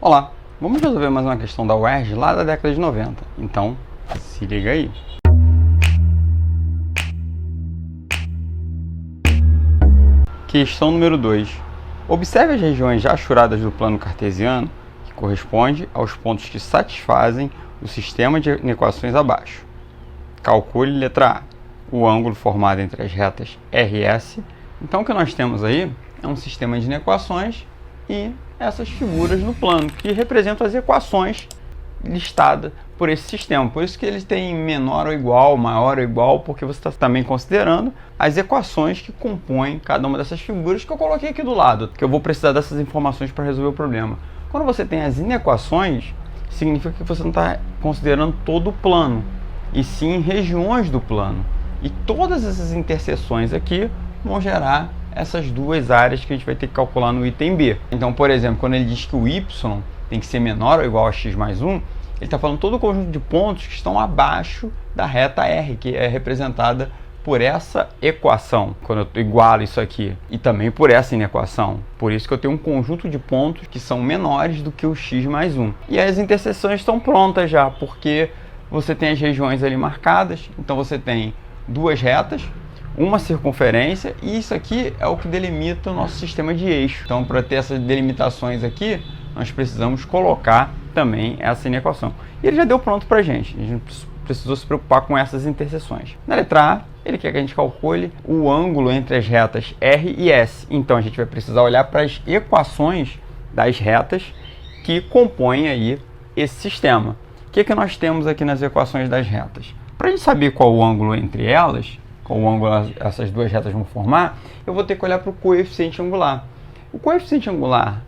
Olá, vamos resolver mais uma questão da UERJ lá da década de 90. Então, se liga aí. Questão número 2. Observe as regiões já achuradas do plano cartesiano, que corresponde aos pontos que satisfazem o sistema de equações abaixo. Calcule, letra A, o ângulo formado entre as retas R e S. Então, o que nós temos aí é um sistema de equações e essas figuras no plano, que representam as equações listadas por esse sistema. Por isso que eles têm menor ou igual, maior ou igual, porque você está também considerando as equações que compõem cada uma dessas figuras que eu coloquei aqui do lado, que eu vou precisar dessas informações para resolver o problema. Quando você tem as inequações, significa que você não está considerando todo o plano, e sim regiões do plano. E todas essas interseções aqui vão gerar essas duas áreas que a gente vai ter que calcular no item B. Então, por exemplo, quando ele diz que o y tem que ser menor ou igual a x mais 1, ele está falando todo o conjunto de pontos que estão abaixo da reta R, que é representada por essa equação, quando eu igualo isso aqui, e também por essa inequação. Por isso que eu tenho um conjunto de pontos que são menores do que o x mais 1. E as interseções estão prontas já, porque você tem as regiões ali marcadas, então você tem duas retas, uma circunferência, e isso aqui é o que delimita o nosso sistema de eixo. Então, para ter essas delimitações aqui, nós precisamos colocar também essa inequação. E ele já deu pronto para a gente não precisou se preocupar com essas interseções. Na letra A, ele quer que a gente calcule o ângulo entre as retas R e S. Então, a gente vai precisar olhar para as equações das retas que compõem aí esse sistema. O que nós temos aqui nas equações das retas? Para a gente saber qual o ângulo entre elas, qual o ângulo essas duas retas vão formar, eu vou ter que olhar para o coeficiente angular. O coeficiente angular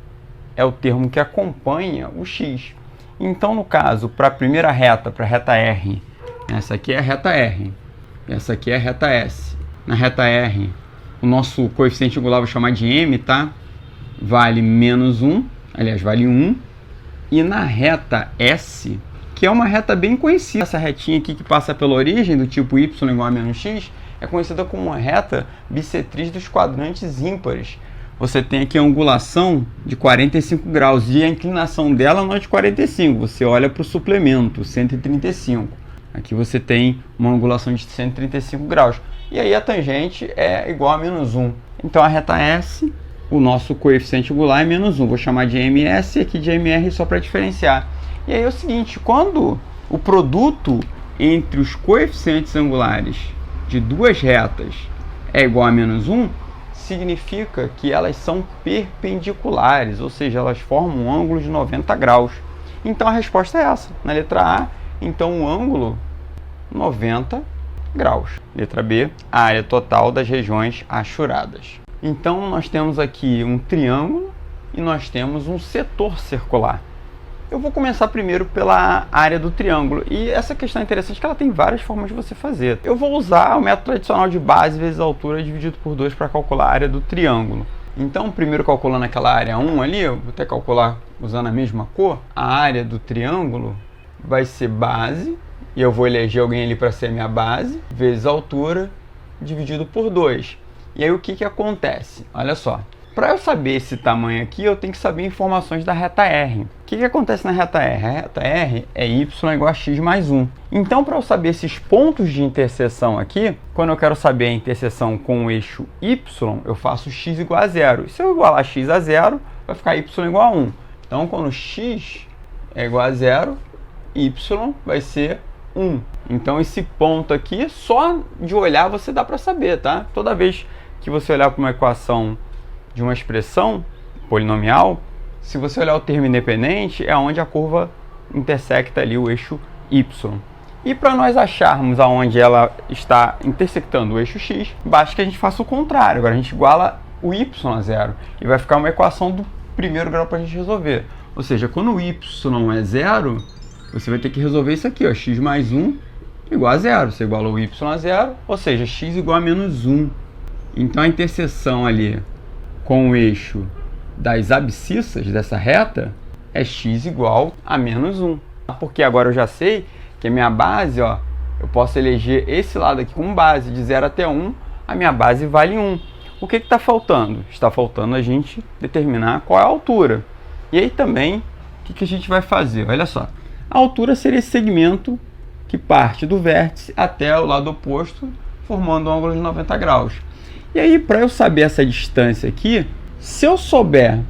é o termo que acompanha o x. Então, no caso, para a primeira reta, para a reta R, essa aqui é a reta R, essa aqui é a reta S. Na reta R, o nosso coeficiente angular, vou chamar de m, tá? Vale menos 1, aliás, vale 1. E na reta S, que é uma reta bem conhecida, essa retinha aqui que passa pela origem do tipo y igual a menos x, é conhecida como uma reta bissetriz dos quadrantes ímpares. Você tem aqui a angulação de 45 graus e a inclinação dela não é de 45, você olha para o suplemento, 135. Aqui você tem uma angulação de 135 graus. E aí a tangente é igual a menos 1. Então a reta S, o nosso coeficiente angular é menos 1. Vou chamar de ms e aqui de mr só para diferenciar. E aí é o seguinte, quando o produto entre os coeficientes angulares de duas retas é igual a menos 1, significa que elas são perpendiculares, ou seja, elas formam um ângulo de 90 graus. Então a resposta é essa, na letra A, então o ângulo 90 graus. Letra B, a área total das regiões achuradas. Então nós temos aqui um triângulo e nós temos um setor circular. Eu vou começar primeiro pela área do triângulo, e essa questão é interessante que ela tem várias formas de você fazer. Eu vou usar o método tradicional de base vezes altura dividido por 2 para calcular a área do triângulo. Então, primeiro calculando aquela área 1 ali, eu vou até calcular usando a mesma cor, a área do triângulo vai ser base, e eu vou eleger alguém ali para ser a minha base, vezes a altura dividido por 2. E aí o que acontece? Olha só. Para eu saber esse tamanho aqui, eu tenho que saber informações da reta R. O que acontece na reta R? A reta R é y igual a x mais 1. Então, para eu saber esses pontos de interseção aqui, quando eu quero saber a interseção com o eixo y, eu faço x igual a 0. E se eu igualar x a 0, vai ficar y igual a 1. Então, quando x é igual a 0, y vai ser 1. Então, esse ponto aqui, só de olhar você dá para saber, tá? Toda vez que você olhar para uma equação de uma expressão polinomial, se você olhar o termo independente, é onde a curva intersecta ali o eixo y. E para nós acharmos aonde ela está intersectando o eixo x, basta que a gente faça o contrário. Agora a gente iguala o y a 0 e vai ficar uma equação do primeiro grau para a gente resolver. Ou seja, quando o y é 0, você vai ter que resolver isso aqui, ó, x mais 1 igual a 0. Você iguala o y a 0, ou seja, x igual a menos 1. Então a interseção ali com o eixo das abscissas dessa reta é x igual a menos 1. Porque agora eu já sei que a minha base, ó, eu posso eleger esse lado aqui como base, de 0 até 1, a minha base vale 1. O que está faltando? Está faltando a gente determinar qual é a altura. E aí também que a gente vai fazer? Olha só, a altura seria esse segmento que parte do vértice até o lado oposto, formando um ângulo de 90 graus. E aí, para eu saber essa distância aqui, se eu souber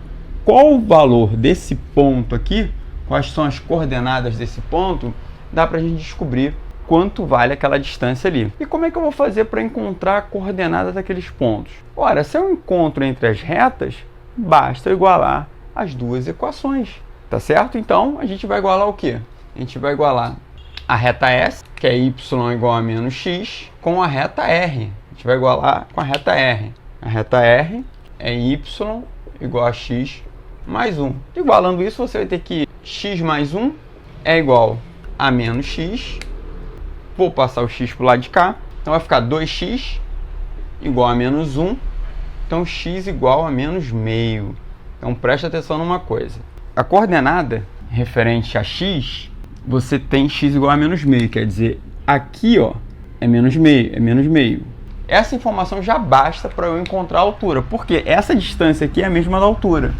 qual o valor desse ponto aqui, quais são as coordenadas desse ponto, dá para a gente descobrir quanto vale aquela distância ali. E como é que eu vou fazer para encontrar a coordenada daqueles pontos? Ora, se eu encontro entre as retas, basta igualar as duas equações, tá certo? Então, a gente vai igualar o quê? A gente vai igualar a reta S, que é y igual a menos x, com a reta R. A gente vai igualar com a reta R. A reta R é y igual a x mais 1. Igualando isso, você vai ter que x mais 1 é igual a menos x. Vou passar o x para o lado de cá. Então vai ficar 2x igual a menos 1. Então x igual a menos meio. Então preste atenção numa coisa. A coordenada referente a x, você tem x igual a menos meio. Quer dizer, aqui ó, é menos meio. Essa informação já basta para eu encontrar a altura. Porque essa distância aqui é a mesma da altura.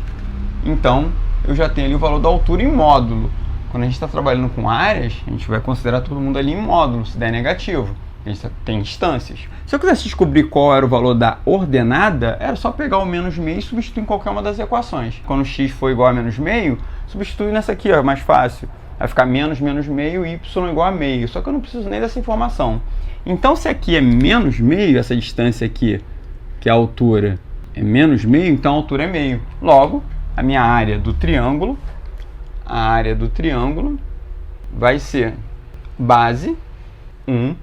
Então eu já tenho ali o valor da altura em módulo. Quando a gente está trabalhando com áreas, a gente vai considerar todo mundo ali em módulo, se der negativo. A gente tem distâncias. Se eu quisesse descobrir qual era o valor da ordenada, era só pegar o menos meio e substituir em qualquer uma das equações. Quando x for igual a menos meio, substitui nessa aqui, ó, mais fácil. Vai ficar menos meio, y igual a meio. Só que eu não preciso nem dessa informação. Então, se aqui é menos meio, essa distância aqui, que é a altura, é menos meio, então a altura é meio. Logo, a minha área do triângulo, vai ser base 1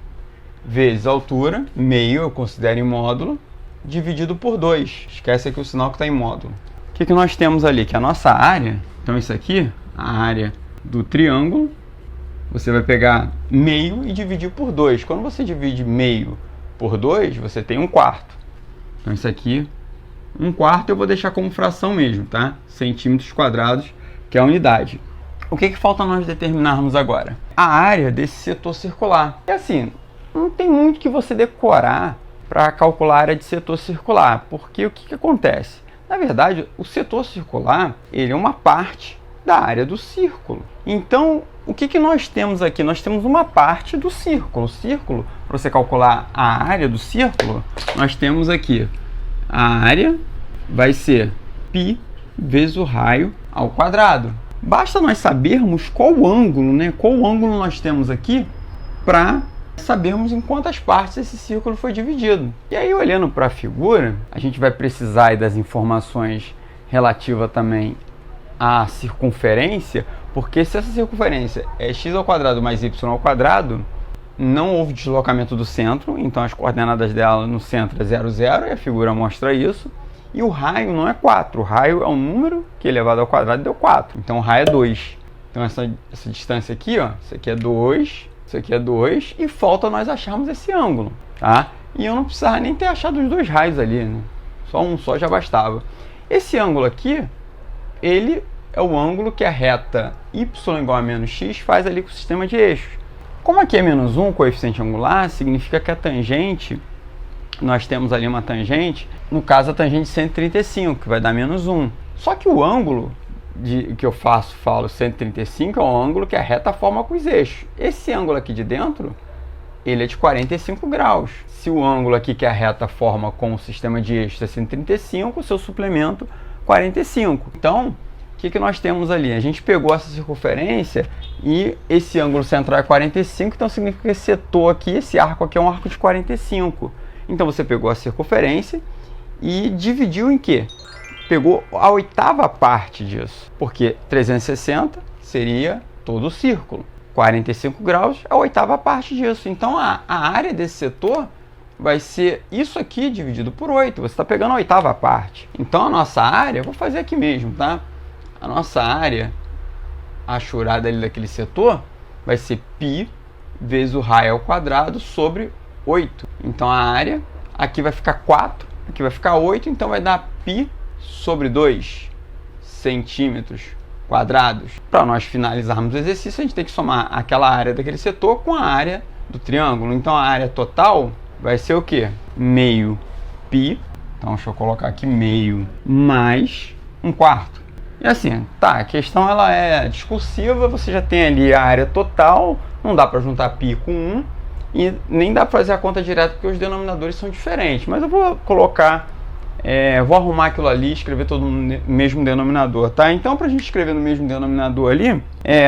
vezes altura, meio, eu considero em módulo, dividido por 2. Esquece aqui o sinal que está em módulo. O que nós temos ali? Que a nossa área, então isso aqui, a área do triângulo, você vai pegar meio e dividir por 2. Quando você divide meio por 2, você tem 1/4. Então isso aqui, 1/4 eu vou deixar como fração mesmo, tá? Centímetros quadrados, que é a unidade. O que falta nós determinarmos agora? A área desse setor circular. E assim, não tem muito que você decorar para calcular a área de setor circular, porque o que acontece? Na verdade, o setor circular, ele é uma parte da área do círculo. Então, o que nós temos aqui? Nós temos uma parte do círculo. O círculo, para você calcular a área do círculo, nós temos aqui a área vai ser π vezes o raio ao quadrado. Basta nós sabermos qual ângulo, né? Qual ângulo nós temos aqui para sabermos em quantas partes esse círculo foi dividido. E aí, olhando para a figura, a gente vai precisar das informações relativas também à circunferência, porque se essa circunferência é x ao quadrado mais y ao quadrado, não houve deslocamento do centro, então as coordenadas dela no centro é 0, 0, e a figura mostra isso. E o raio não é 4, o raio é um número que elevado ao quadrado deu 4, então o raio é 2. Então essa distância aqui, ó, isso aqui é 2, isso aqui é 2, e falta nós acharmos esse ângulo, tá? E eu não precisava nem ter achado os dois raios ali, né? Só um só já bastava. Esse ângulo aqui, ele é o ângulo que a reta y igual a menos x faz ali com o sistema de eixos. Como aqui é menos 1, coeficiente angular, significa que a tangente, nós temos ali uma tangente, no caso a tangente 135, que vai dar menos 1. Só que o ângulo que eu falo 135 é o ângulo que a reta forma com os eixos. Esse ângulo aqui de dentro, ele é de 45 graus. Se o ângulo aqui que a reta forma com o sistema de eixos é 135, o seu suplemento 45. Então, o que nós temos ali? A gente pegou essa circunferência e esse ângulo central é 45, então significa que esse setor aqui, esse arco aqui é um arco de 45. Então você pegou a circunferência e dividiu em quê? Pegou a oitava parte disso, porque 360 seria todo o círculo. 45 graus é a oitava parte disso. Então a área desse setor vai ser isso aqui dividido por 8. Você está pegando a oitava parte. Então a nossa área, vou fazer aqui mesmo, tá? A nossa área achurada ali daquele setor vai ser π vezes o raio ao quadrado sobre 8. Então a área aqui vai ficar 4, aqui vai ficar 8, então vai dar π sobre 2 centímetros quadrados. Para nós finalizarmos o exercício, a gente tem que somar aquela área daquele setor com a área do triângulo. Então a área total vai ser o quê? Meio π, então deixa eu colocar aqui meio, mais 1/4. E assim, tá, a questão ela é discursiva, você já tem ali a área total, não dá para juntar π com 1 e nem dá para fazer a conta direta porque os denominadores são diferentes. Mas eu vou colocar, vou arrumar aquilo ali, escrever todo no mesmo denominador, tá? Então, para a gente escrever no mesmo denominador ali,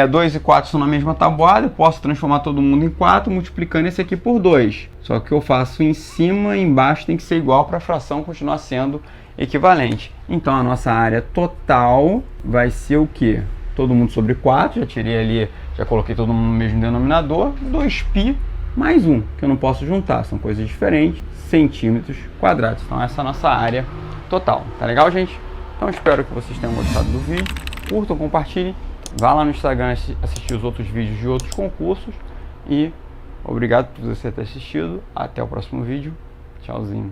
2 e 4 são na mesma tabuada, eu posso transformar todo mundo em 4 multiplicando esse aqui por 2. Só que eu faço em cima e embaixo tem que ser igual para a fração continuar sendo equivalente. Então a nossa área total vai ser o que? Todo mundo sobre 4, já tirei ali, já coloquei todo mundo no mesmo denominador, 2π mais 1, que eu não posso juntar, são coisas diferentes, centímetros quadrados. Então essa é a nossa área total. Tá legal, gente? Então espero que vocês tenham gostado do vídeo, curtam, compartilhem, vá lá no Instagram assistir os outros vídeos de outros concursos e obrigado por você ter assistido, até o próximo vídeo, tchauzinho.